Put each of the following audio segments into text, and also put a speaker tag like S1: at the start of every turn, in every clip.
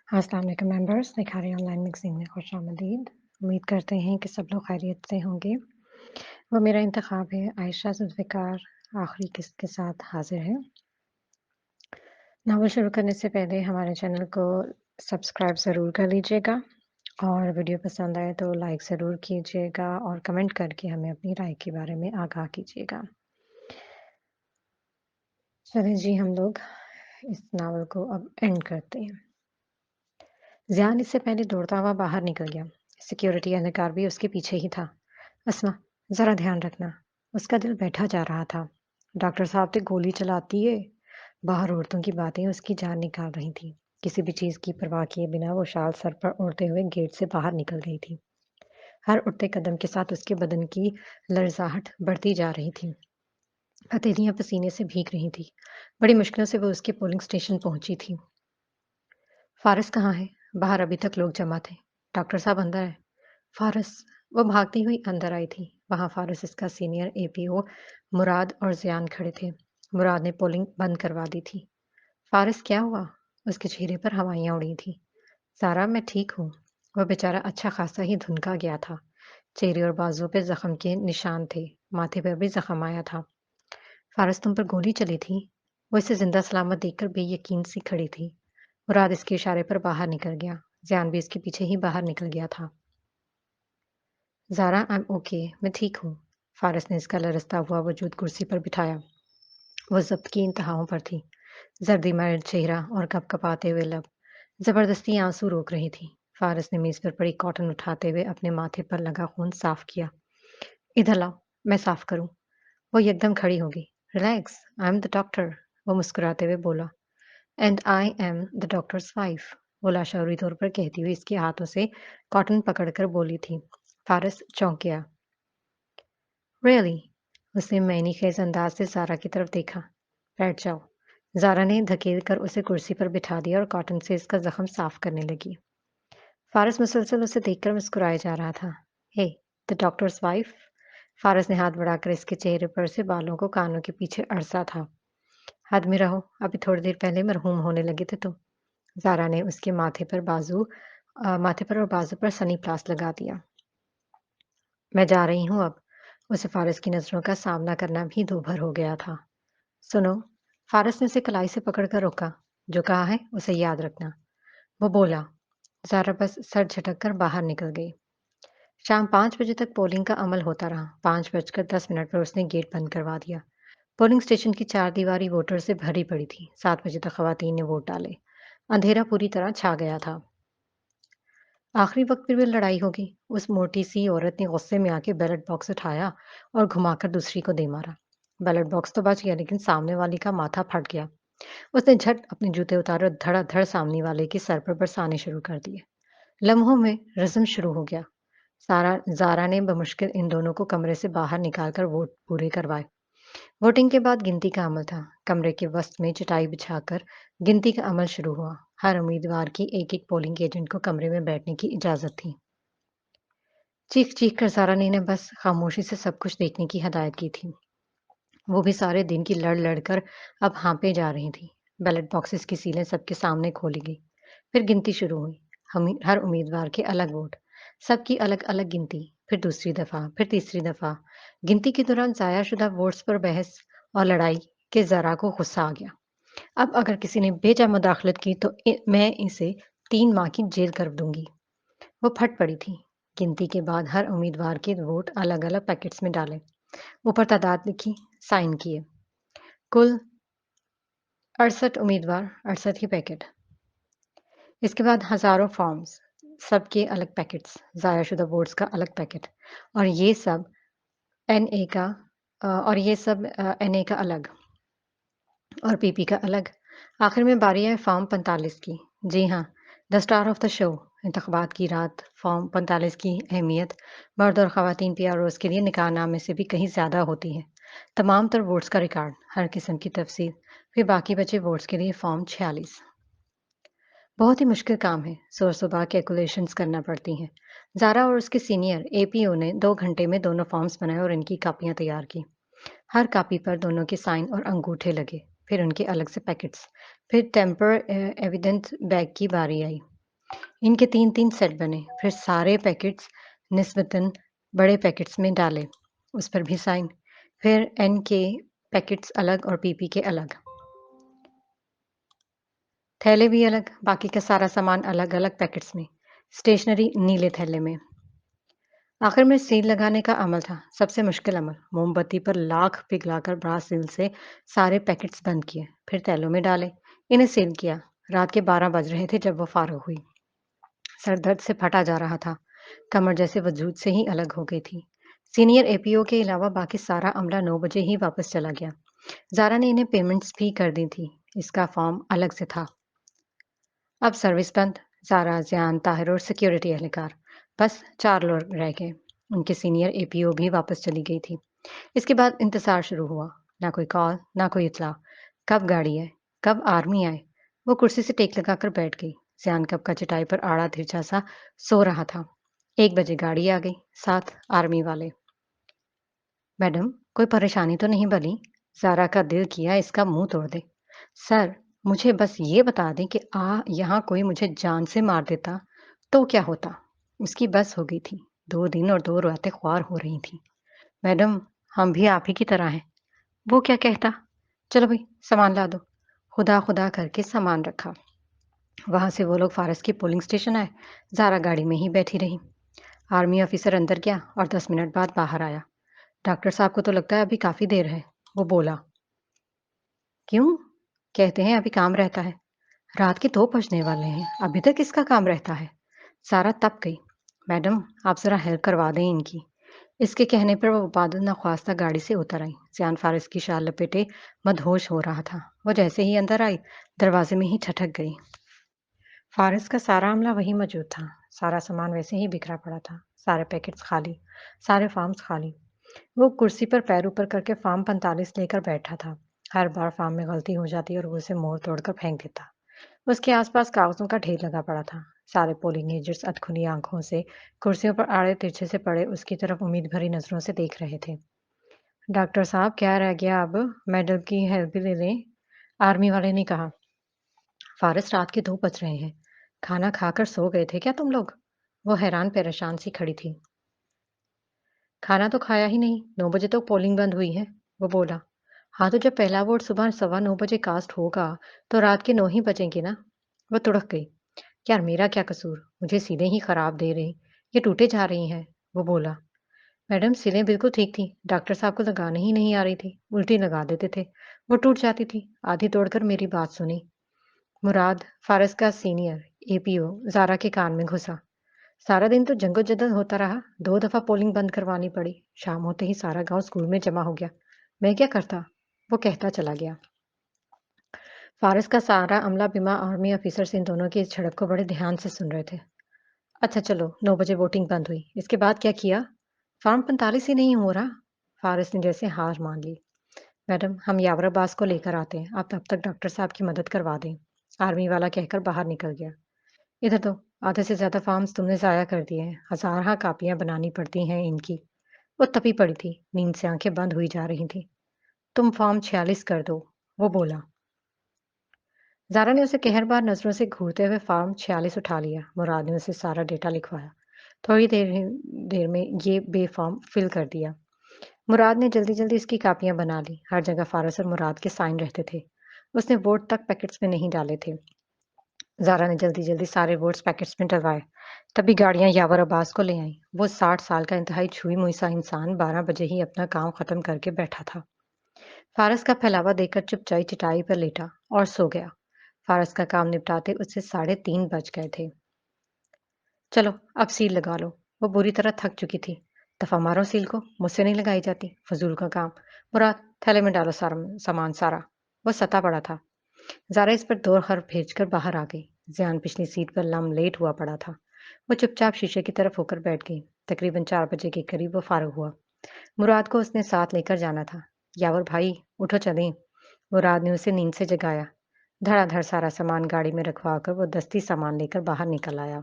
S1: अस्सलाम वालेकुम members, निखारी online magazine में खुशामदीद। उम्मीद करते हैं कि सब लोग खैरियत से होंगे। वो मेरा इंतखाब है आयशा ज़ुल्फ़िकार आखिरी किस्त के साथ हाज़िर है। नावल शुरू करने से पहले हमारे चैनल को सब्सक्राइब ज़रूर कर लीजिएगा और वीडियो पसंद आए तो लाइक ज़रूर कीजिएगा और कमेंट करके हमें अपनी राय के बारे में आगाह कीजिएगा। चलें जी, हम लोग इस नावल को अब एंड करते हैं। ज़ियान इससे पहले दौड़ता हुआ बाहर निकल गया। सिक्योरिटी एहलकार भी उसके पीछे ही था। अस्मा, ज़रा ध्यान रखना। उसका दिल बैठा जा रहा था। डॉक्टर साहब तो गोली चलाती है। बाहर औरतों की बातें उसकी जान निकाल रही थी। किसी भी चीज़ की परवाह किए बिना वो शाल सर पर ओढ़ते हुए गेट से बाहर निकल गई थी। हर उठते कदम के साथ उसके बदन की लरज़ाहट बढ़ती जा रही थी। हथेलियाँ पसीने से भीग रही थी। बड़ी मुश्किलों से वो उसके पोलिंग स्टेशन पहुंची थी। फ़ारिस कहाँ है? बाहर अभी तक लोग जमा थे। डॉक्टर साहब अंदर है। फ़ारिस, वो भागती हुई अंदर आई थी। वहाँ फ़ारिस इसका सीनियर एपीओ मुराद और ज़ियान खड़े थे। मुराद ने पोलिंग बंद करवा दी थी। फ़ारिस क्या हुआ? उसके चेहरे पर हवाइयाँ उड़ी थीं। ज़ारा, मैं ठीक हूँ। वह बेचारा अच्छा खासा ही धुनका गया था। चेहरे और बाजुओं पे ज़ख्म के निशान थे। माथे पर भी ज़ख्म आया था। फ़ारिस, तुम पर गोली चली थी? वो इसे ज़िंदा सलामत देखकर बेयकीन सी खड़ी थी। मुराद इसके इशारे पर बाहर निकल गया। ज़ियान भी इसके पीछे ही बाहर निकल गया था। ज़ारा, आई एम ओके, मैं ठीक हूँ। फ़ारिस ने इसका लरज़ता हुआ वजूद कुर्सी पर बिठाया। वो ज़ब्त की इंतहाओं पर थी। जर्दी मैल चेहरा और कँपकँपाते हुए लब। ज़बरदस्ती आंसू रोक रही थी। फ़ारिस ने मेज़ पर पड़ी कॉटन उठाते हुए अपने माथे पर लगा खून साफ़ किया। इधर लाओ, मैं साफ़ करूँ। वो एकदम खड़ी हो गई। Relax, I am the doctor, वो मुस्कुराते हुए बोला। And I am the doctors wife, वो लाशौरी तौर पर कहती हुई इसके हाथों से कॉटन पकड़कर बोली थी। फ़ारिस चौंक गया। रियली? उसने मैनी-खेज़ अंदाज़ से ज़ारा की तरफ देखा। बैठ जाओ। ज़ारा ने धकेल कर उसे कुर्सी पर बिठा दिया और कॉटन से इसका ज़ख्म साफ़ करने लगी। फ़ारिस मुसलसल उसे देखकर मुस्कुराए जा रहा था। हे, द डॉक्टर्स वाइफ? फ़ारिस ने हाथ बढ़ाकर इसके चेहरे पर से बालों को कानों के पीछे अड़सा था। हद में रहो, अभी थोड़ी देर पहले मरहूम होने लगे थे तुम। ज़ारा ने उसके माथे पर और बाजू पर सनी प्लास लगा दिया। मैं जा रही हूँ अब। उसे फ़ारिस की नज़रों का सामना करना भी दूभर हो गया था। सुनो, फ़ारिस ने उसे कलाई से पकड़कर रोका। जो कहा है, उसे याद रखना। वो बोला। ज़ारा बस सर झटक कर बाहर निकल गई। शाम 5 बजे तक पोलिंग का अमल होता रहा। 5:10 पर उसने गेट बंद करवा दिया। पोलिंग स्टेशन की चारदीवारी वोटर से भरी पड़ी थी। 7 बजे तक खवातीन ने वोट डाले। अंधेरा पूरी तरह छा गया था। आखिरी वक्त पर भी लड़ाई होगी। उस मोटी सी औरत ने गुस्से में आके बैलेट बॉक्स उठाया और घुमाकर दूसरी को दे मारा। बैलेट बॉक्स तो बच गया लेकिन सामने वाली का माथा फट गया। उसने झट अपने जूते उतारे और धड़ाधड़ सामने वाले के सर पर बरसाने शुरू कर दिए। लम्हों में रज़्म शुरू हो गया। ज़ारा ने बमुश्किल इन दोनों को कमरे से बाहर निकालकर वोट पूरे करवाए। वोटिंग के बाद गिनती का अमल था। कमरे के वसत में चटाई बिछाकर गिनती का अमल शुरू हुआ। हर उम्मीदवार की एक-एक पोलिंग एजेंट को कमरे में बैठने की इजाज़त थी। चीख-चीख कर ज़ारा ने इन्हें बस खामोशी से सब कुछ देखने की हदायत की थी। वो भी सारे दिन की लड़-लड़ कर अब हाँपे जा रही थी। बैलेट बॉक्सेस की सीलें सबके सामने खोली गई। फिर गिनती शुरू हुई। हर उम्मीदवार के अलग वोट, सबकी अलग-अलग गिनती, फिर दूसरी दफ़ा, फिर तीसरी दफ़ा। गिनती के दौरान ज़ाया-शुदा वोट्स पर बहस और लड़ाई के ज़रा को गुस्सा आ गया। अब अगर किसी ने बेजा मुदाखलत की तो मैं इसे 3 माह की जेल कर दूँगी। वो फट पड़ी थी। गिनती के बाद हर उम्मीदवार के वोट अलग-अलग पैकेट्स में डाले। ऊपर तादाद लिखी, साइन किए। कुल 68 उम्मीदवार, 68 ही पैकेट। इसके बाद हज़ारों फॉर्म्स, सबके अलग पैकेट्स, ज़ायाशुदा वोट्स का अलग पैकेट और ये सब एनए का एनए का अलग और पीपी का अलग। आखिर में बारी है फॉर्म 45 की। जी हाँ, the star of the show, इंतख़ाबात की रात, फॉर्म 45 की अहमियत मर्द और ख़वातीन पीआरओज़ के लिए निकाहनामे से भी कहीं ज़्यादा होती है। तमाम तर वोट्स का रिकॉर्ड, हर किस्म की तफ़सील, फिर बाकी बचे वोट्स के लिए फॉर्म 46। बहुत ही मुश्किल काम है, सुबह कैलकुलेशंस करना पड़ती हैं। ज़ारा और उसके सीनियर एपीओ ने 2 घंटे में दोनों फॉर्म्स बनाए और इनकी कापियाँ तैयार की। हर कॉपी पर दोनों के साइन और अंगूठे लगे, फिर उनके अलग से पैकेट्स, फिर टेम्पर एविडेंस बैग की बारी आई। ان کے 3 सेट बने, फिर सारे पैकेट्स निस्बतन बड़े पैकेट्स में डाले, उस पर भी साइन, फिर एन के पैकेट्स अलग और पीपी के अलग, थैले भी अलग, बाकी का सारा सामान अलग अलग पैकेट्स में, स्टेशनरी नीले थैले में। आखिर में सील लगाने का अमल था, सबसे मुश्किल अमल। मोमबत्ती पर लाख पिघलाकर ब्रास सील से सारे पैकेट्स बंद किए, फिर तैलों में डाले, इन्हें सील किया। रात के 12 बज रहे थे जब वो फारुग हुई। सर दर्द से फटा जा रहा था, कमर जैसे वजूद से ही अलग हो गई थी। सीनियर एपीओ के अलावा बाकी सारा अमला 9 बजे ही वापस चला गया। ज़ारा ने इन्हें पेमेंट्स भी कर दी थी, इसका फॉर्म अलग से था। अब सर्विस बंद, ज़ारा, ज़ियान, ताहिर और सिक्योरिटी एहलकार, बस 4 लोग रह गए। उनके सीनियर एपीओ भी वापस चली गई थी। इसके बाद इंतज़ार शुरू हुआ, ना कोई कॉल, ना कोई इत्तला। कब गाड़ी आए, कब आर्मी आए। वो कुर्सी से टेक लगाकर बैठ गई। ज़ियान कब का चटाई पर आड़ा तिरछा सा सो रहा था। 1 बजे गाड़ी आ गई, साथ आर्मी वाले। मैडम, कोई परेशानी तो नहीं बनी? ज़ारा का दिल किया इसका मुंह तोड़ दे। सर, मुझे बस ये बता दें कि यहाँ कोई मुझे जान से मार देता तो क्या होता? उसकी बस हो गई थी। 2 दिन और 2 रातें ख्वार हो रही थी। मैडम, हम भी आप ही की तरह हैं। वो क्या कहता? चलो भाई, सामान ला दो। खुदा खुदा करके सामान रखा। वहां से वो लोग फारस की पोलिंग स्टेशन आए। ज़ारा गाड़ी में ही बैठी रही। आर्मी ऑफिसर अंदर गया और 10 मिनट बाद बाहर आया। डॉक्टर साहब को तो लगता है अभी काफ़ी देर है। वो बोला। क्यों? कहते हैं अभी काम रहता है। रात के 2 बजने वाले हैं, अभी तक इसका काम रहता है। सारा तप गई। मैडम, आप ज़रा हेल्प करवा दें इनकी। इसके कहने पर वो बादल नख्वास्ता गाड़ी से उतर आई। ज़ियान फारस की शाल लपेटे मदहोश हो रहा था। वो जैसे ही अंदर आई, दरवाजे में ही ठठक गई। फारस का सारा अमला वहीं मौजूद था। सारा सामान वैसे ही बिखरा पड़ा था। सारे पैकेट्स खाली, सारे फार्म्स खाली। वो कुर्सी पर पैर ऊपर करके फार्म 45 लेकर बैठा था। हर बार फार्म में गलती हो जाती और वो उसे मोड़ तोड़कर फेंक देता। उसके आसपास कागजों का ढेर लगा पड़ा था। सारे पोलिंग एजेंट्स अधखुनी आंखों से कुर्सियों पर आड़े तिरछे से पड़े उसकी तरफ उम्मीद भरी नजरों से देख रहे थे। डॉक्टर साहब, क्या रह गया अब? मेडल की हेल्प भी ले लें, आर्मी वाले ने कहा। फारस, रात के 2 बज रहे हैं। खाना खाकर सो गए थे क्या तुम लोग? वो हैरान परेशान सी खड़ी थी। खाना तो खाया ही नहीं, 9 बजे तो पोलिंग बंद हुई है, वो बोला। हाँ, तो जब पहला वोट सुबह 9:15 बजे कास्ट होगा, तो रात के 9 ही बजेंगे ना? वो तुड़क गई। यार, मेरा क्या कसूर? मुझे सिलें ही खराब दे रही, ये टूटे जा रही हैं, वो बोला। मैडम, सिलें बिल्कुल ठीक थी, डॉक्टर साहब को लगाने ही नहीं आ रही थी, उल्टी लगा देते थे, वो टूट जाती थी। आधी तोड़कर मेरी बात सुनी। मुराद, फारस का सीनियर एपीओ, ज़ारा के कान में घुसा। सारा दिन तो जंगोजद्दल होता रहा, 2 दफ़ा पोलिंग बंद करवानी पड़ी। शाम होते ही सारा गांव स्कूल में जमा हो गया। मैं क्या करता? वो कहता चला गया। फारस का सारा अमला बिमा आर्मी ऑफिसर इन दोनों की इस झड़प को बड़े ध्यान से सुन रहे थे। अच्छा चलो, 9 बजे वोटिंग बंद हुई। इसके बाद क्या किया? फॉर्म 45 ही नहीं हो रहा। फारस ने जैसे हार मान ली। मैडम, हम यावर अब्बास को लेकर आते हैं। आप तब तक डॉक्टर साहब की मदद करवा दें। आर्मी वाला कहकर बाहर निकल गया। इधर तो आधे से ज्यादा फॉर्म्स तुमने जाया कर दिए हैं। हज़ार कापियां बनानी पड़ती हैं इनकी। वो तपी पड़ी थी, नींद से आंखें बंद हुई जा रही थी। तुम फॉर्म 46 कर दो, वो बोला। ज़ारा ने उसे कहरबार नज़रों से घूरते हुए फॉर्म 46 उठा लिया। मुराद ने उसे सारा डेटा लिखवाया। थोड़ी देर में ये बे फॉर्म फिल कर दिया। मुराद ने जल्दी-जल्दी इसकी कापियां बना ली। हर जगह फारस और मुराद के साइन रहते थे। उसने वोट तक पैकेट्स में नहीं डाले थे। ज़ारा ने जल्दी-जल्दी सारे वोट्स पैकेट्स में डलवाए। तभी गाड़ियां यावर अब्बास को ले आईं। वो 60 साल का इंतहाई छुई-मुई सा इंसान 12 बजे ही अपना काम खत्म करके बैठा था। फारस का फैलावा देखकर चुपचाई चटाई पर लेटा और सो गया। फारस का काम निपटाते उससे 3:30 बज गए थे। चलो, अब सील लगा लो। वो बुरी तरह थक चुकी थी। दफा मारो सील को, मुझसे नहीं लगाई जाती, फजूल का काम। मुराद, थैले में डालो सारा सामान सारा। वो सता पड़ा था। ज़ारा इस पर 2 हर्फ भेजकर बाहर आ गई। ज़ियान पिछली सीट पर लेट हुआ पड़ा था। वो चुपचाप शीशे की तरफ होकर बैठ गई। तकरीबन 4 बजे के करीब वो फारूक हुआ। मुराद को उसने साथ लेकर जाना था। यावर भाई, उठो चलें। मुराद ने उसे नींद से जगाया। धड़ाधड़ सारा सामान गाड़ी में रखवा कर वो दस्ती सामान लेकर बाहर निकल आया।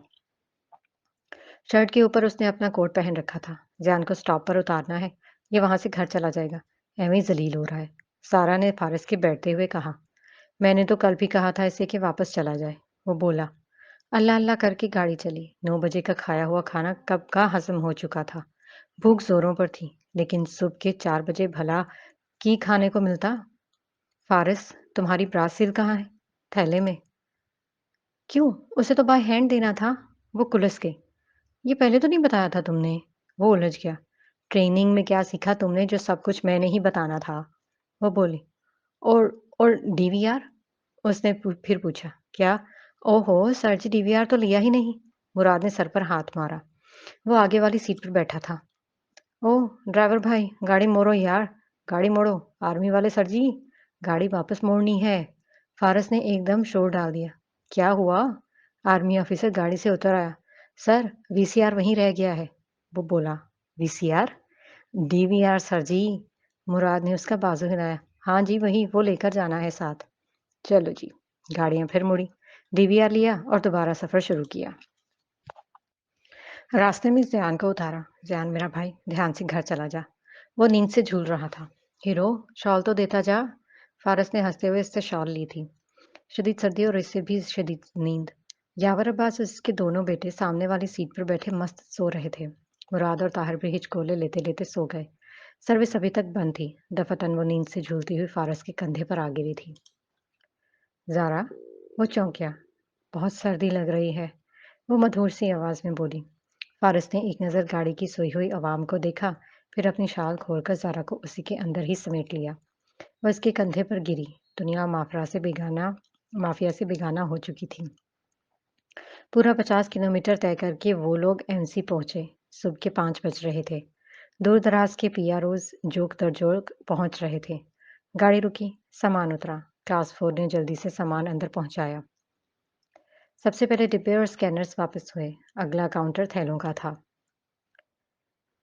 S1: शर्ट के ऊपर उसने अपना कोट पहन रखा था। ज़ियान को स्टॉप पर उतारना है, ये वहां से घर चला जाएगा। एवं ही जलील हो रहा है। सारा ने फारस के बैठते हुए कहा। मैंने तो कल भी कहा था इसे कि वापस चला जाए, वो बोला। اللہ اللہ करके गाड़ी चली। 9 बजे का खाया हुआ खाना कब का हजम हो चुका था। भूख जोरों पर थी, लेकिन सुबह के 4 बजे भला की खाने को मिलता। फारिस, तुम्हारी ब्रासिल कहाँ है? थैले में। क्यों? उसे तो बाय हैंड देना था। वो कुलस के। ये पहले तो नहीं बताया था तुमने। वो उलझ गया। ट्रेनिंग में क्या सीखा तुमने जो सब कुछ मैंने ही बताना था? वो बोली। और और डीवीआर? उसने फिर पूछा। क्या? ओहो, सर जी डीवीआर तो लिया ही नहीं। मुराद ने सर पर हाथ मारा। वो आगे वाली सीट पर बैठा था। ओह! ड्राइवर भाई, गाड़ी मोड़ो यार, गाड़ी मोड़ो, आर्मी वाले सर जी, गाड़ी वापस मोड़नी है। फारस ने एकदम शोर डाल दिया। क्या हुआ? आर्मी ऑफिसर गाड़ी से उतर आया। सर, वीसीआर वहीं रह गया है। वो बोला। वीसीआर? डीवीआर सर जी। मुराद ने उसका बाजू हिलाया। हाँ जी, वही, वो लेकर जाना है साथ। चलो जी। गाड़ियां फिर मुड़ी। डीवीआर लिया और दोबारा सफर शुरू किया। रास्ते में ज़ियान को उतारा। ज़ियान मेरा भाई, ध्यान से घर चला जा। वो नींद से झूल रहा था। हीरो, शॉल तो देता जा। फारस ने हंसते हुए इससे शॉल ली थी। शदीद सर्दी और इससे भी शदीद नींद। यावर अब्बास और उसके दोनों बेटे सामने वाली सीट पर बैठे मस्त सो रहे थे। मुराद और ताहिर भी हिचकोले लेते लेते सो गए। सर्विस अभी तक बंद थी। दफातन वो नींद से झूलती हुई फारस के कंधे पर आ गिरी थी। ज़ारा, वो चौंकिया। बहुत सर्दी लग रही है। वो मधुर सी आवाज़ में बोली। फारिस ने एक नज़र गाड़ी की सोई हुई अवाम को देखा, फिर अपनी शाल खोलकर ज़ारा को उसी के अंदर ही समेट लिया। वह उसके कंधे पर गिरी। दुनिया माफिया से बेगाना हो चुकी थी। पूरा 50 किलोमीटर तय करके वो लोग एमसी पहुंचे। सुबह के 5 बज रहे थे। दूर दराज के पियारोज जोक तर जोक पहुंच रहे थे। गाड़ी रुकी, सामान उतरा। क्लास 4 ने जल्दी से सामान अंदर पहुंचाया। सबसे पहले डिब्बे और स्कैनर्स वापस हुए। अगला काउंटर थैलों का था।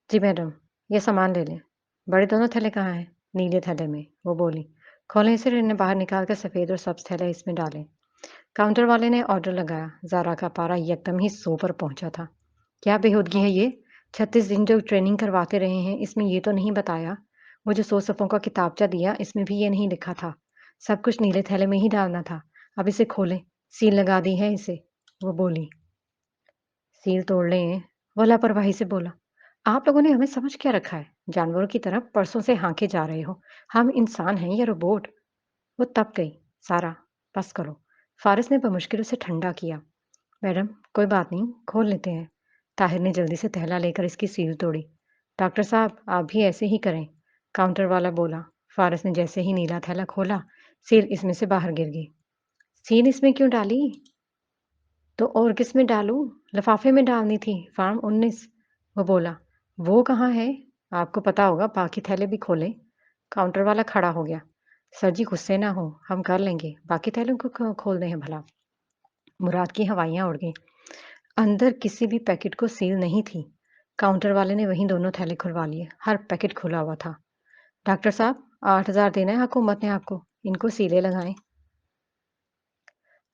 S1: जी मैडम, ये सामान ले लें। बड़े दोनों थैले कहाँ हैं? नीले थैले में, वो बोली। खोलें इसे, इन्हें बाहर निकाल कर सफ़ेद और सब्ज थैले इसमें डालें। काउंटर वाले ने ऑर्डर लगाया। ज़ारा का पारा एकदम ही 100 पर पहुंचा था। क्या बेहूदगी है ये? 36 दिन जो ट्रेनिंग करवाते रहे हैं, इसमें ये तो नहीं बताया। वो जो 100 सफ़ों का किताबचा दिया, इसमें भी ये नहीं लिखा था। सब कुछ नीले थैले में ही डालना था। अब इसे खोलें। सील लगा दी है इसे, वो बोली। सील तोड़ लें, वो लापरवाही से बोला। आप लोगों ने हमें समझ क्या रखा है? जानवरों की तरह परसों से हाँके जा रहे हो। हम इंसान हैं या रोबोट? वो तप गई। सारा, बस करो। फारिस ने बमुश्किल उसे ठंडा किया। मैडम, कोई बात नहीं, खोल लेते हैं। ताहिर ने जल्दी से थैला लेकर इसकी सील तोड़ी। डॉक्टर साहब, आप भी ऐसे ही करें, काउंटर वाला बोला। फारिस ने जैसे ही नीला थैला खोला, सील इसमें से बाहर गिर गई। सील इसमें क्यों डाली? तो और किसमें डालूं? लिफाफे में डालनी थी, फार्म 19। वो बोला। वो कहाँ है? आपको पता होगा, बाकी थैले भी खोलें। काउंटर वाला खड़ा हो गया। सर जी गुस्से ना हो, हम कर लेंगे, बाकी थैलों को खोल दें भला। मुराद की हवाइयां उड़ गईं। अंदर किसी भी पैकेट को सील नहीं थी। काउंटर वाले ने वहीं दोनों थैले खुलवा लिए। हर पैकेट खुला हुआ था। डॉक्टर साहब, 8,000 देना है हुकूमत ने आपको। इनको सीले लगाएं।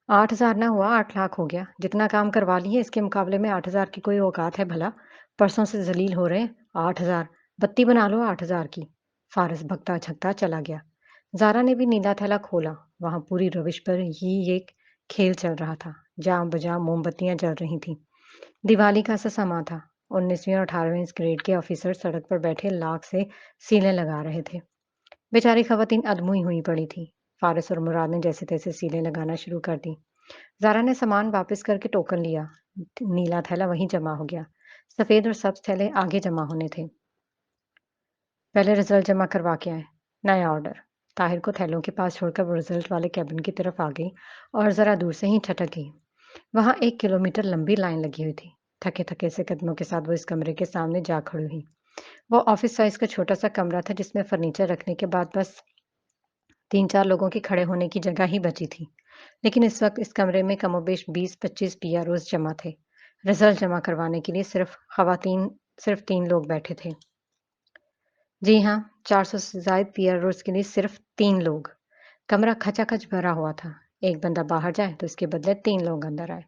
S1: 8,000 ना हुआ, 8 लाख हो गया। जितना काम करवा लिए इसके मुकाबले में 8,000 की कोई औकात है भला? परसों से जलील हो रहे हैं। 8,000, बत्ती बना लो 8,000 की। फारस भगता छकता चला गया। ज़ारा ने भी नीला थैला खोला। वहां पूरी रविश पर ही एक खेल चल रहा था। जाम बजाम मोमबत्तियां जल रही थीं। दिवाली का सा समा था। 19वीं और 18वीं ग्रेड के ऑफिसर सड़क पर बैठे लाख से सीलें लगा रहे थे। बेचारी खवातीन अधमुई हुई पड़ी थी। फारिस और मुराद ने जैसे तैसे सीलें लगाना शुरू कर दी। ज़ारा ने सामान वापस करके टोकन लिया। नीला थैला वहीं जमा हो गया। सफ़ेद और सब्ज थैले आगे जमा होने थे। पहले रिजल्ट जमा करवा के आए। नया ऑर्डर। ताहिर को थैलों के पास छोड़कर वो रिजल्ट वाले कैबिन की तरफ आ गई और ज़रा दूर से ही ठटक गई। वहां 1 किलोमीटर लंबी लाइन लगी हुई थी। थके थके से कदमों के साथ वो इस कमरे के सामने जा खड़ी हुई। वो ऑफिस साइज का छोटा सा कमरा था जिसमें फर्नीचर रखने के बाद बस 3-4 लोगों के खड़े होने की जगह ही बची थी। लेकिन इस वक्त इस कमरे में कमोबेश 20-25 पीआरओज़ जमा थे। रिजल्ट जमा करवाने के लिए सिर्फ 3 लोग बैठे थे। जी हाँ, 400 से ज़ायद पीआरओज़ के लिए सिर्फ 3 लोग। कमरा खचाखच भरा हुआ था। एक बंदा बाहर जाए तो इसके बदले 3 लोग अंदर आए।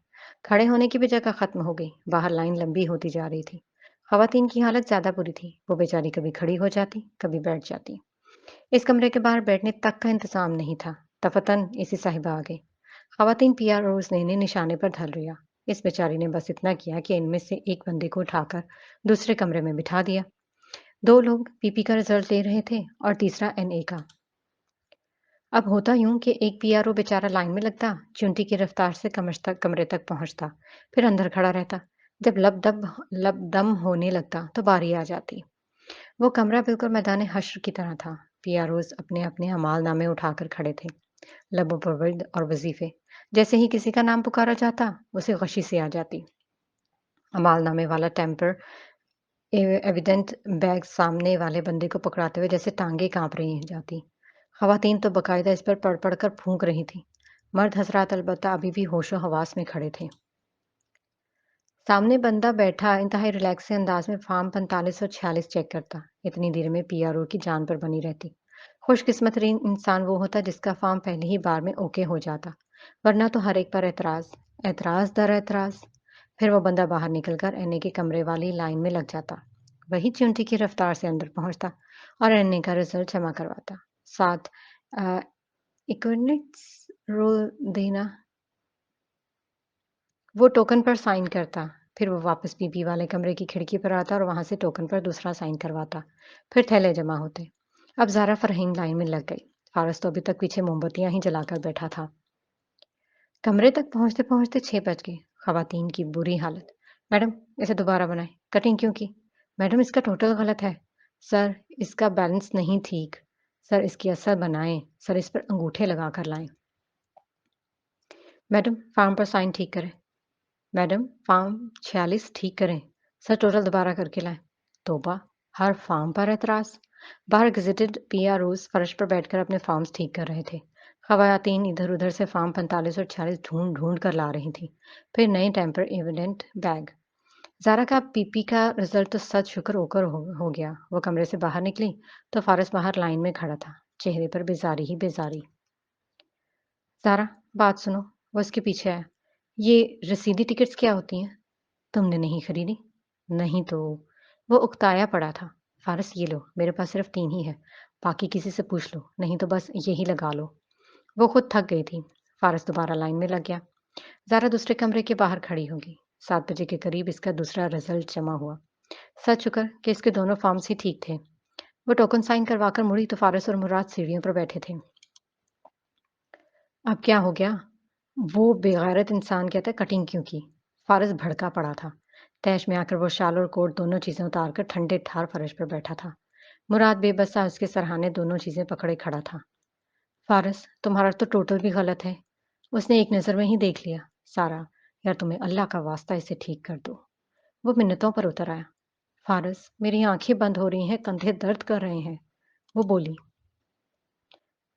S1: खड़े होने की भी जगह खत्म हो गई। बाहर लाइन लंबी होती जा रही थी। खवातीन की हालत ज़्यादा बुरी थी। वो बेचारी कभी खड़ी हो जाती, कभी बैठ जाती। इस कमरे के बाहर बैठने तक का इंतजाम नहीं था। दफतन इसी साहिबा आ गई। खवातीन पीआरओज़ ने इन्हें निशाने पर धर लिया। इस बेचारी ने बस इतना किया कि इनमें से एक बंदे को उठाकर दूसरे कमरे में बिठा दिया। 2 लोग पीपी का रिजल्ट ले रहे थे और तीसरा एनए का। अब होता यूं कि एक पीआरओ बेचारा लाइन में लगता, चींटी की रफ्तार से कमरे तक पहुंचता, फिर अंदर खड़ा रहता। जब लबदम होने लगता तो बारी आ जाती। वो कमरा बिल्कुल मैदान हश्र की तरह था। पीआरओज अपने अपने अमालनामे उठाकर खड़े थे, लबों पर वर्द और वजीफे। जैसे ही किसी का नाम पुकारा जाता, उसे गशी से आ जाती। अमालनामे वाला टेम्पर एविडेंट बैग सामने वाले बंदे को पकड़ाते हुए जैसे टांगे कांप रही जाती। खवातीन तो बकायदा इस पर पढ़ पढ़ कर फूंक रही थी। मर्द हजरात अलबत्ता अभी भी होशो हवास में खड़े थे। सामने बंदा बैठा इंतहाई रिलैक्स से अंदाज में फार्म 45 और 46 चेक करता। इतनी देर में पीआरओ की जान पर बनी रहती। खुशकिस्मत इंसान वो होता जिसका फार्म पहली ही बार में ओके हो जाता, वरना तो हर एक पर एतराज, एतराज दर एतराज। फिर वो बंदा बाहर निकलकर एनए के कमरे वाली लाइन में लग जाता, वही चींटी की रफ्तार से अंदर पहुंचता और एनए का रिजल्ट जमा करवाता। साथ इक्विनेट्स रोल देना, वो टोकन पर साइन करता, फिर वो वापस पीपी वाले कमरे की खिड़की पर आता और वहां से टोकन पर दूसरा साइन करवाता। फिर थैले जमा होते। अब ज़ारा फरहीन लाइन में लग गई। फारस तो अभी तक पीछे मोमबत्तियां ही जलाकर बैठा था। कमरे तक पहुंचते पहुंचते 6 बज गए। खवातीन की बुरी हालत। मैडम, इसे दोबारा बनाएं। कटिंग क्यों की? मैडम, इसका टोटल गलत है। सर, इसका बैलेंस नहीं ठीक। सर, इसकी असल बनाएं। सर, इस पर अंगूठे लगा कर लाएं। मैडम, फार्म पर साइन ठीक करें। मैडम, फार्म 46 ठीक करें। सर, टोटल दोबारा करके लाएं। तौबा, हर फार्म पर एतराज। बाहर गेजेटेड पीआरओज फर्श पर बैठकर अपने फॉर्म्स ठीक कर रहे थे। खवातीन इधर उधर से फार्म 45 और 46 ढूंढ ढूंढ कर ला रही थी। फिर नए टेम्पर एविडेंट बैग। ज़ारा का पीपी का रिजल्ट तो सच शुक्र ओकर हो गया। वो कमरे से बाहर निकली तो फारस बाहर लाइन में खड़ा था, चेहरे पर बेजारी ही बेजारी। ज़ारा, बात सुनो। वो उसके पीछे आया। ये रसीदी टिकट्स क्या होती हैं? तुमने नहीं खरीदी? नहीं तो? वो उकताया पड़ा था। फारस, ये लो, मेरे पास सिर्फ 3 ही है। बाकी किसी से पूछ लो, नहीं तो बस यही लगा लो। वो खुद थक गई थी। फारस दोबारा लाइन में लग गया। ज़ारा दूसरे कमरे के बाहर खड़ी होगी। 7 बजे के करीब इसका दूसरा रिजल्ट जमा हुआ। सच शुक्र कि इसके दोनों फॉर्म्स ही ठीक थे। वो टोकन साइन करवाकर मुड़ी तो फारस और मुराद सीढ़ियों पर बैठे थे। अब क्या हो गया? वो बेगैरत इंसान कहता है कटिंग क्यों की? फारस भड़का पड़ा था। तैश में आकर वो शाल और कोट दोनों चीजें उतारकर ठंडे ठार फर्श पर बैठा था। मुराद बेबसा उसके सरहाने दोनों चीजें पकड़े खड़ा था। फारस, तुम्हारा तो टोटल भी गलत है। उसने एक नजर में ही देख लिया। सारा, यार तुम्हें अल्लाह का वास्ता इसे ठीक कर दो। वो मिन्नतों पर उतर आया। फारस, मेरी आंखें बंद हो रही हैं, कंधे दर्द कर रहे हैं। वो बोली,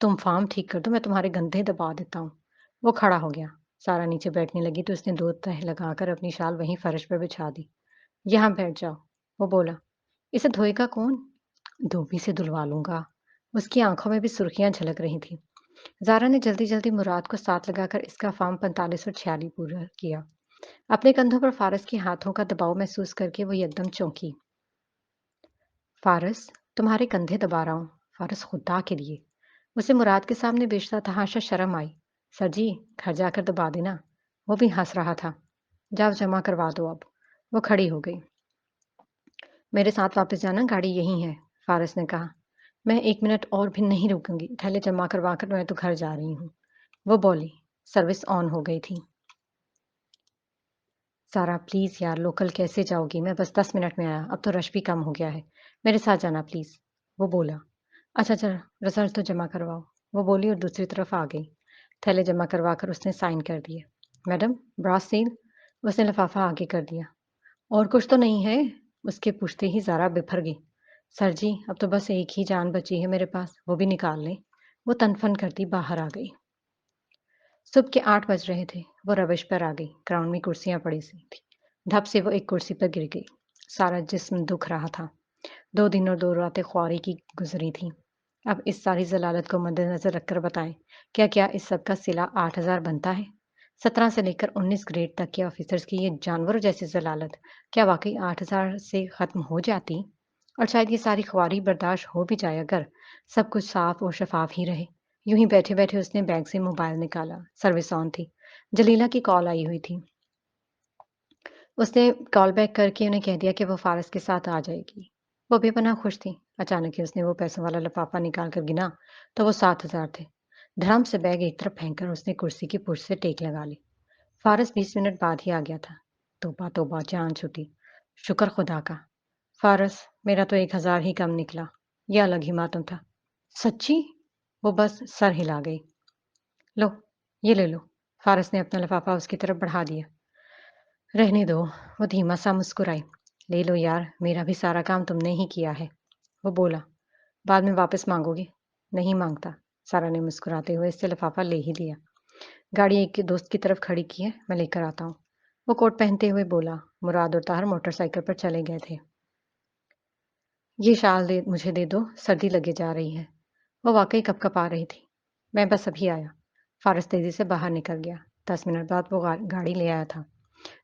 S1: तुम फार्म ठीक कर दो, मैं तुम्हारे गंधे दबा देता हूँ। वो खड़ा हो गया। सारा नीचे बैठने लगी तो उसने 2 तह लगाकर अपनी शाल वहीं फर्श पर बिछा दी। यहाँ बैठ जाओ। वो बोला, इसे धोएगा कौन? धोबी से धुलवा लूंगा। उसकी आंखों में भी सुर्खियां झलक रही थी। ज़ारा ने जल्दी जल्दी मुराद को साथ लगाकर इसका फार्म 45 और 46 पूरा किया। अपने कंधों पर फारस के हाथों का दबाव महसूस करके वो एकदम चौंकी। फारस, तुम्हारे कंधे दबा रहा हूँ। फारस, खुदा के लिए। उसे मुराद के सामने बेतहाशा शर्म आई। सर जी, घर जाकर दबा देना। वो भी हंस रहा था। जाओ जमा करवा दो अब। वो खड़ी हो गई। मेरे साथ वापस जाना, गाड़ी यहीं है। फारस ने कहा। मैं 1 मिनट और भी नहीं रुकूंगी। थैले जमा करवा कर मैं तो घर जा रही हूँ। वो बोली। सर्विस ऑन हो गई थी। सारा, प्लीज यार, लोकल कैसे जाओगी? मैं बस 10 मिनट में आया, अब तो रश भी कम हो गया है। मेरे साथ जाना प्लीज। वो बोला। अच्छा चल, रिजल्ट तो जमा करवाओ। वो बोली और दूसरी तरफ आ गई। थैले जमा करवाकर उसने साइन कर दिए। Madam, brass seal. उसने लिफाफा आगे कर दिया। और कुछ तो नहीं है? उसके पूछते ही ज़ारा बिफर गई। सर जी, अब तो बस एक ही जान बची है मेरे पास, वो भी निकाल लें। वो तनफन करती बाहर आ गई। सुबह के 8 बज रहे थे। वो रविश पर आ गई। ग्राउंड में कुर्सियां पड़ी सी थी। धप से वो एक कुर्सी पर गिर गई। सारा जिस्म दुख रहा था। 2 दिन और 2 रातें ख्वारी की गुजरी थी। अब इस सारी जलालत को मद्देनजर रखकर बताएं, क्या इस सब का सिला 8,000 बनता है? 17 से लेकर 19 ग्रेड तक के ऑफिसर्स की ये जानवरों जैसी जलालत क्या वाकई 8,000 से खत्म हो जाती? और शायद ये सारी ख्वारी बर्दाश्त हो भी जाए अगर सब कुछ साफ और शफाफ ही रहे। यूं ही बैठे बैठे उसने बैग से मोबाइल निकाला। सर्विस ऑन थी। जलीला की कॉल आई हुई थी। اس نے کال بیک کر کے انہیں کہہ دیا کہ وہ فارس کے ساتھ آ جائے گی۔ وہ بے پناہ خوش تھی۔ اچانک ہی اس نے وہ پیسوں والا لفافہ نکال کر گنا تو وہ 7,000 تھے۔ دھڑام سے بیگ ایک طرف پھینک کر اس نے کرسی کی پشت سے ٹیک لگا لی۔ فارس 20 منٹ بعد ہی آ گیا تھا۔ توبہ توبہ، جان چھوٹی۔ شکر خدا کا۔ فارس، میرا تو 1,000 ہی کم نکلا۔ یہ الگ ہی ماتم تھا۔ سچی؟ وہ بس سر ہلا گئی۔ لو، یہ لے لو۔ فارس نے اپنا لفافہ اس کی طرف بڑھا دیا۔ رہنے دو، وہ دھیما سا مسکرائی۔ لے لو یار، میرا بھی سارا کام تم نے ہی کیا ہے۔ وہ بولا، بعد میں واپس مانگو گے؟ نہیں مانگتا۔ سارا نے مسکراتے ہوئے اس سے لفافہ لے ہی لیا۔ گاڑی ایک دوست کی طرف کھڑی کی ہے، میں لے کر آتا ہوں۔ وہ کوٹ پہنتے ہوئے بولا۔ مراد اور طاہر موٹر سائیکل پر چلے گئے تھے۔ یہ شال مجھے دے دو، سردی لگے جا رہی ہے۔ وہ واقعی کپ کپ آ رہی تھی۔ میں بس ابھی آیا۔ فارس تیزی سے باہر نکل گیا۔ 10 منٹ بعد وہ گاڑی لے آیا تھا۔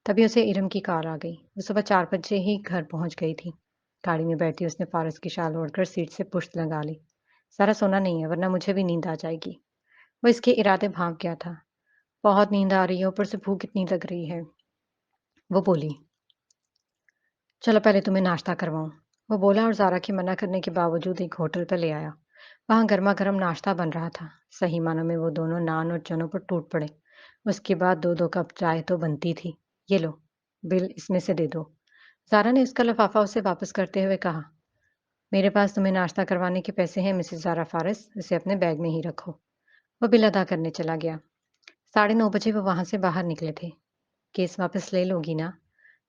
S1: تبھی اسے ارم کی کال آ گئی۔ وہ صبح 4 بجے ہی گھر پہنچ گئی تھی۔ گاڑی میں بیٹھی اس نے فارس کی شال اوڑھ کر سیٹ سے پشت لگا لی۔ سارا سونا نہیں ہے ورنہ مجھے بھی نیند آ جائے گی۔ وہ اس کے ارادے بھانپ گیا تھا۔ بہت نیند آ رہی ہے، اوپر سے بھوک اتنی لگ رہی ہے۔ وہ بولی، چلو پہلے تمہیں ناشتہ کرواؤں۔ وہ بولا اور زارا کے منع کرنے کے باوجود ایک ہوٹل پر لے آیا۔ وہاں گرما گرم ناشتہ بن رہا تھا۔ صحیح معنوں میں وہ دونوں نان اور چنوں پر ٹوٹ پڑے۔ اس کے بعد 2 کپ چائے تو بنتی تھی۔ یہ لو، بل اس میں سے دے دو۔ زارا نے اس کا لفافہ اسے واپس کرتے ہوئے کہا، میرے پاس تمہیں ناشتہ کروانے کے پیسے ہیں مسز زارا فارس، اسے اپنے بیگ میں ہی رکھو۔ وہ بل ادا کرنے چلا گیا۔ 9:30 بجے وہ وہاں سے باہر نکلے تھے۔ کیس واپس لے لو گی نا؟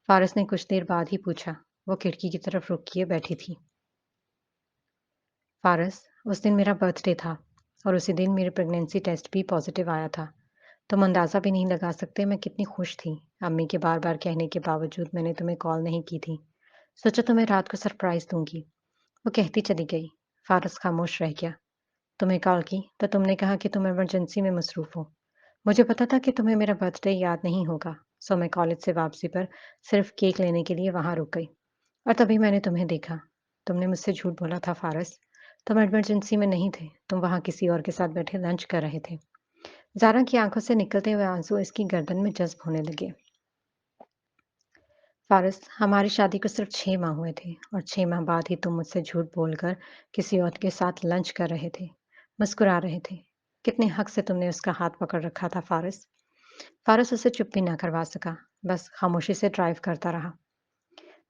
S1: فارس نے کچھ دیر بعد ہی پوچھا۔ وہ کھڑکی کی طرف رخ کیے بیٹھی تھی۔ فارس، اس دن میرا برتھ ڈے تھا اور اسی دن میرے پریگنینسی ٹیسٹ بھی پازیٹیو آیا تھا۔ تم اندازہ بھی نہیں لگا سکتے میں کتنی خوش تھی۔ امی کے بار بار کہنے کے باوجود میں نے تمہیں کال نہیں کی تھی۔ سوچا تمہیں رات کو سرپرائز دوں گی۔ وہ کہتی چلی گئی۔ فارس خاموش رہ گیا۔ تمہیں کال کی تو تم نے کہا کہ تم ایمرجنسی میں مصروف ہو۔ مجھے پتا تھا کہ تمہیں میرا برتھ ڈے یاد نہیں ہوگا، سو میں کالج سے واپسی پر صرف کیک لینے کے لیے وہاں رک گئی اور تبھی میں نے تمہیں دیکھا۔ تم نے مجھ سے جھوٹ بولا تھا فارس، تم ایمرجنسی میں نہیں تھے، تم وہاں کسی اور کے ساتھ بیٹھے لنچ کر رہے تھے۔ زارا کی آنکھوں سے نکلتے ہوئے آنسو اس کی گردن میں جذب ہونے لگے۔ فارس، ہماری شادی کو صرف 6 ماہ ہوئے تھے اور 6 ماہ بعد ہی تم مجھ سے جھوٹ بول کر کسی اور کے ساتھ لنچ کر رہے تھے، مسکرا رہے تھے۔ کتنے حق سے تم نے اس کا ہاتھ پکڑ رکھا تھا فارس؟ فارس اسے چپ بھی نہ کروا سکا، بس خاموشی سے ڈرائیو کرتا رہا۔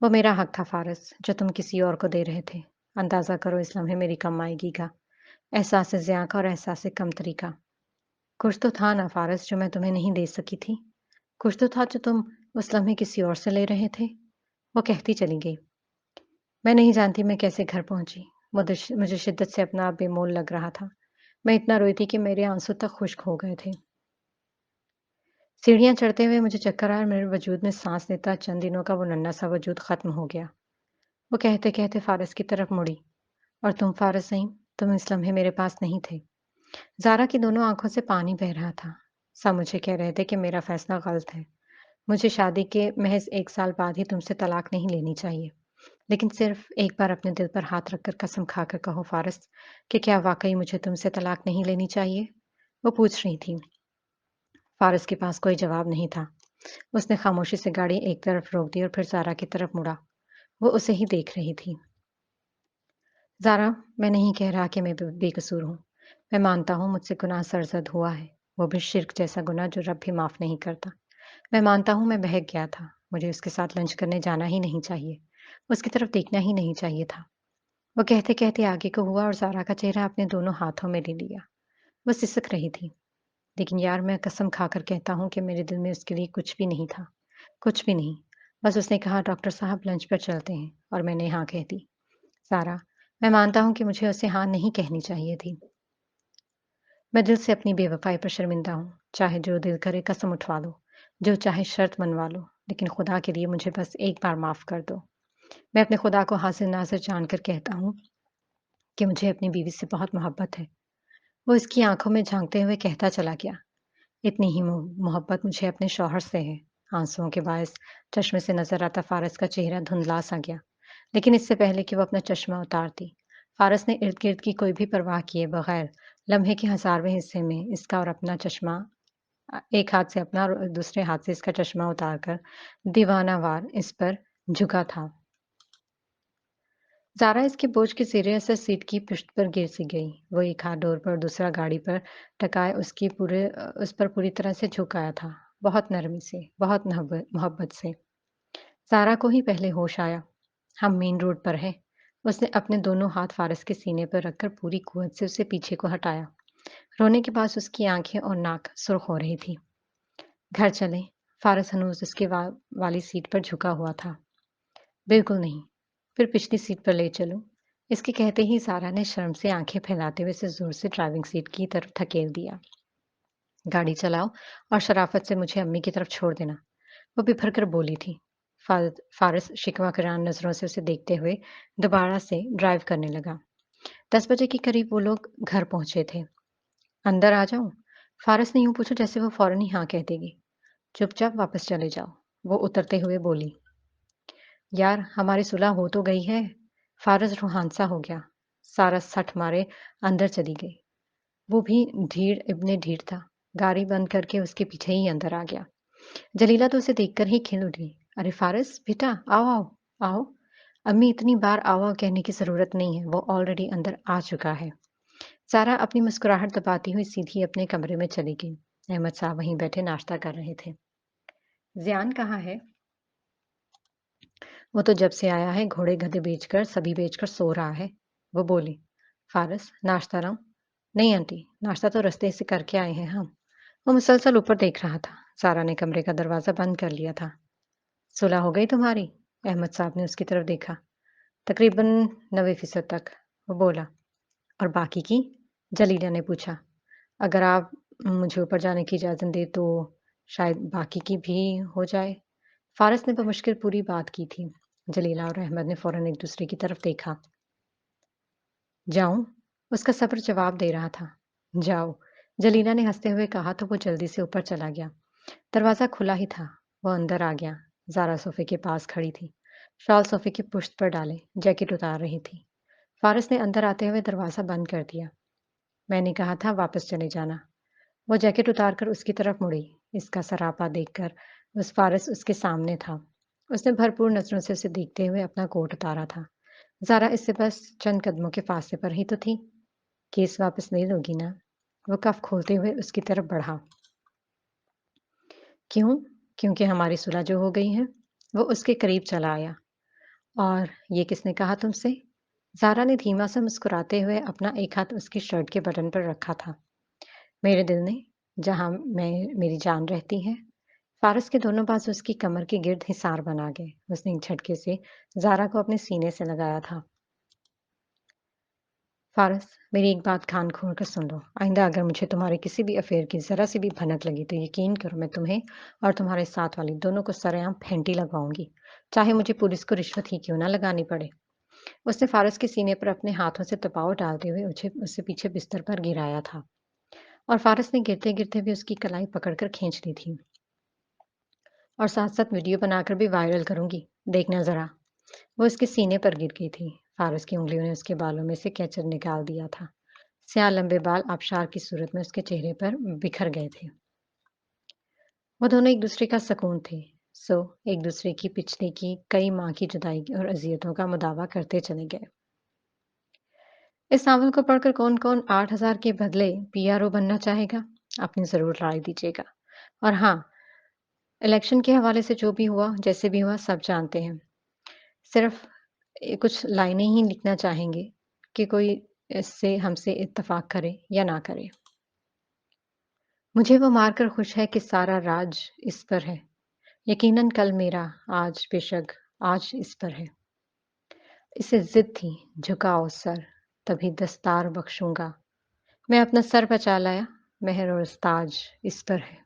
S1: وہ میرا حق تھا فارس، جو تم کسی اور کو دے رہے تھے۔ اندازہ کرو اس لمحے میری کم آئیگی کا، احساس ضیاء کا اور احساس کم طریقہ۔ کچھ تو تھا نا فارس جو میں تمہیں نہیں دے سکی تھی؟ کچھ تو تھا جو تم اس لمحے کسی اور سے لے رہے تھے؟ وہ کہتی چلی گئی۔ میں نہیں جانتی میں کیسے گھر پہنچی۔ مجھے شدت سے اپنا آپ بے مول لگ رہا تھا۔ میں اتنا روئی تھی کہ میرے آنسو تک خشک ہو گئے تھے۔ سیڑھیاں چڑھتے ہوئے مجھے چکر آیا اور میرے وجود میں سانس لیتا چند دنوں کا وہ ننھا سا وجود ختم ہو گیا۔ وہ کہتے کہتے فارس کی طرف مڑی، اور تم فارس نہیں، تم اس لمحے میرے پاس نہیں تھے۔ زارا کی دونوں آنکھوں سے پانی بہہ رہا تھا۔ سب مجھے کہہ رہے تھے کہ میرا فیصلہ غلط ہے۔ مجھے شادی کے محض 1 سال بعد ہی تم سے طلاق نہیں لینی چاہیے۔ لیکن صرف ایک بار اپنے دل پر ہاتھ رکھ کر قسم کھا کر کہو فارس کہ کیا واقعی مجھے تم سے طلاق نہیں لینی چاہیے؟ وہ پوچھ رہی تھی۔ فارس کے پاس کوئی جواب نہیں تھا۔ اس نے خاموشی سے گاڑی ایک طرف روک دی اور پھر زارا کی طرف مڑا۔ وہ اسے ہی دیکھ رہی تھی۔ زارا، میں نہیں کہہ رہا کہ میں بے قصور ہوں۔ میں مانتا ہوں مجھ سے گناہ سرزد ہوا ہے، وہ بھی شرک جیسا گناہ جو رب بھی معاف نہیں کرتا۔ میں مانتا ہوں میں بہک گیا تھا، مجھے اس کے ساتھ لنچ کرنے جانا ہی نہیں چاہیے، اس کی طرف دیکھنا ہی نہیں چاہیے تھا۔ وہ کہتے کہتے آگے کو ہوا اور زارا کا چہرہ اپنے دونوں ہاتھوں میں لے لیا۔ وہ سسک رہی تھی۔ لیکن یار، میں قسم کھا کر کہتا ہوں کہ میرے دل میں اس کے لیے کچھ بھی نہیں تھا، کچھ بھی نہیں۔ بس اس نے کہا ڈاکٹر صاحب لنچ پر چلتے ہیں اور میں نے ہاں کہہ دی۔ زارا، میں مانتا ہوں کہ مجھے اسے ہاں نہیں کہنی چاہیے تھی۔ میں دل سے اپنی بے وفائی پر شرمندہ ہوں، چاہے جو دل کرے قسم اٹھوا لو، جو چاہے شرط منوا لو، لیکن خدا کے لیے مجھے بس ایک بار معاف کر دو۔ میں اپنے خدا کو حاضر ناظر جان کر کہتا ہوں کہ مجھے اپنی بیوی سے بہت محبت ہے۔ وہ اس کی آنکھوں میں جھانکتے ہوئے کہتا چلا گیا، اتنی ہی محبت مجھے اپنے شوہر سے ہے۔ آنسوؤں کے باعث چشمے سے نظر آتا فارس کا چہرہ دھندلا سا گیا، لیکن اس سے پہلے کہ وہ اپنا چشمہ اتارتی، فارس نے ارد گرد کی کوئی بھی پرواہ کیے بغیر لمحے کے 1000ویں حصے میں اس کا اور اپنا چشمہ एक हाथ से अपना और दूसरे हाथ से इसका चश्मा उतारकर दीवानावार इस पर झुका था। ज़ारा इसके बोझ के सिरे से सीट की पुष्ट पर गिर सी गई। वो एक हाथ डोर पर, दूसरा गाड़ी पर टकाए उस पर पूरी तरह से झुक आया था। बहुत नरमी से, बहुत मोहब्बत से। ज़ारा को ही पहले होश आया। हम मेन रोड पर हैं। उसने अपने दोनों हाथ फ़ारिस के सीने पर रखकर पूरी कुव्वत से उसे पीछे को हटाया। रोने के बाद उसकी आँखें और नाक सुर्ख हो रही थी। घर चलें। फ़ारिस हनूज़ उसके वाली सीट पर झुका हुआ था। बिल्कुल नहीं। फिर पिछली सीट पर ले चलो। इसके कहते ही सारा ने शर्म से आंखें फैलाते हुए उसे जोर से ड्राइविंग सीट की तरफ धकेल दिया। गाड़ी चलाओ और शराफत से मुझे अम्मी की तरफ छोड़ देना। वो बिफर कर बोली थी। फारिस शिकवा करान नजरों से उसे देखते हुए दोबारा से ड्राइव करने लगा। 10 बजे के करीब वो लोग घर पहुंचे थे। अंदर आ जाऊं? फारिस ने यूं पूछा जैसे वो फौरन ही हाँ कह देगी। चुपचाप वापस चले जाओ, वो उतरते हुए बोली। यार हमारी सुलह हो तो गई है। फारस रूहानसा हो गया। सारा सठ मारे अंदर चली गई। वो भी ढीठ इब्ने ढीठ था। गाड़ी बंद करके उसके पीछे ही अंदर आ गया। जलीला तो उसे देखकर ही खिल उठी। अरे फारस बेटा, आओ आओ आओ। अम्मी इतनी बार आओ आओ कहने की जरूरत नहीं है, वो ऑलरेडी अंदर आ चुका है। सारा अपनी मुस्कुराहट दबाती हुई सीधी अपने कमरे में चली गई। अहमद साहब वहीं बैठे नाश्ता कर रहे थे। जियान कहाँ है? वो तो जब से आया है घोड़े गधे बेचकर सभी बेचकर सो रहा है। वो बोली। फारस, नाश्ता लाऊं? नहीं आंटी, नाश्ता तो रास्ते से करके आए हैं हम। वो मुसलसल ऊपर देख रहा था। सारा ने कमरे का दरवाजा बंद कर लिया था। सुलह हो गई तुम्हारी? अहमद साहब ने उसकी तरफ देखा। तकरीबन 90% तक। वो बोला। और बाकी की? जलीला ने पूछा। अगर आप मुझे ऊपर जाने की इजाजत दे तो शायद बाकी की भी हो जाए। फारस ने बमुश्किल पूरी बात की थी। जलीला और अहमद ने फौरन एक दूसरे की तरफ देखा। जाऊं? उसका सब्र जवाब दे रहा था। जाओ। जलीला ने हंसते हुए कहा तो वो जल्दी से ऊपर चला गया। दरवाजा खुला ही था। वो अंदर आ गया। ज़ारा सोफे के पास खड़ी थी। शॉल सोफे की पुश्त पर डाले, जैकेट उतार रही थी। फारस ने अंदर आते हुए दरवाजा बंद कर दिया। मैंने कहा था वापस चले जाना। वो जैकेट उतारकर उसकी तरफ मुड़ी। इसका सरापा देखकर उस फारस उसके सामने था। उसने भरपूर नजरों से उसे देखते हुए अपना कोट उतारा था। ज़ारा इससे बस चंद कदमों के फासले पर ही तो थी। केस वापस ले लोगी ना? वो कफ खोलते हुए उसकी तरफ बढ़ा। क्यों? क्योंकि हमारी सुलह जो हो गई है। वो उसके करीब चला आया। और ये किसने कहा तुमसे? ज़ारा ने धीमा सा मुस्कुराते हुए अपना एक हाथ उसकी शर्ट के बटन पर रखा था। मेरे दिल ने, जहाँ मेरी जान रहती है। फारस के दोनों बाजू उसकी कमर के गिर्द हिसार बना गए। उसने एक झटके से ज़ारा को अपने सीने से लगाया था। फारस, मेरी एक बात कान खोल कर सुन लो। आइंदा अगर मुझे तुम्हारे किसी भी अफेयर की ज़रा सी भी भनक लगी तो यकीन करो मैं तुम्हें और तुम्हारे साथ वाली दोनों को सरेआम फेंटी लगवाऊंगी, चाहे मुझे पुलिस को रिश्वत ही क्यों ना लगानी पड़े। उसने फारस के सीने पर अपने हाथों से दबाव डालते हुए उसे उससे पीछे बिस्तर पर गिराया था और फारस ने गिरते गिरते भी उसकी कलाई पकड़कर खींच ली थी। और साथ साथ वीडियो बनाकर भी वायरल करूंगी, देखना जरा। वो उसके सीने पर गिर गई थी। फारस की उंगलियों ने उसके बालों में से कैचर निकाल दिया था। स्याह लंबे बाल आबशार की सूरत में उसके चेहरे पर बिखर गए थे। वो दोनों एक दूसरे का सुकून थे। सो एक दूसरे की पिछले की कई माह की जुदाई और अजियतों का मुदावा करते चले गए। इस नावल को पढ़कर कौन कौन 8,000 के बदले पीआरओ बनना चाहेगा? अपनी जरूर राय दीजिएगा। और हाँ, इलेक्शन के हवाले से जो भी हुआ जैसे भी हुआ सब जानते हैं। सिर्फ कुछ लाइनें ही लिखना चाहेंगे कि कोई इससे हमसे इत्तेफाक करे या ना करे। मुझे वो मारकर खुश है कि सारा राज इस पर है। यकीनन कल मेरा, आज बेशक आज इस पर है। इसे जिद थी, झुकाओ सर, तभी दस्तार बख्शूंगा। मैं अपना सर बचा लाया, मेहर और ताज इस पर है।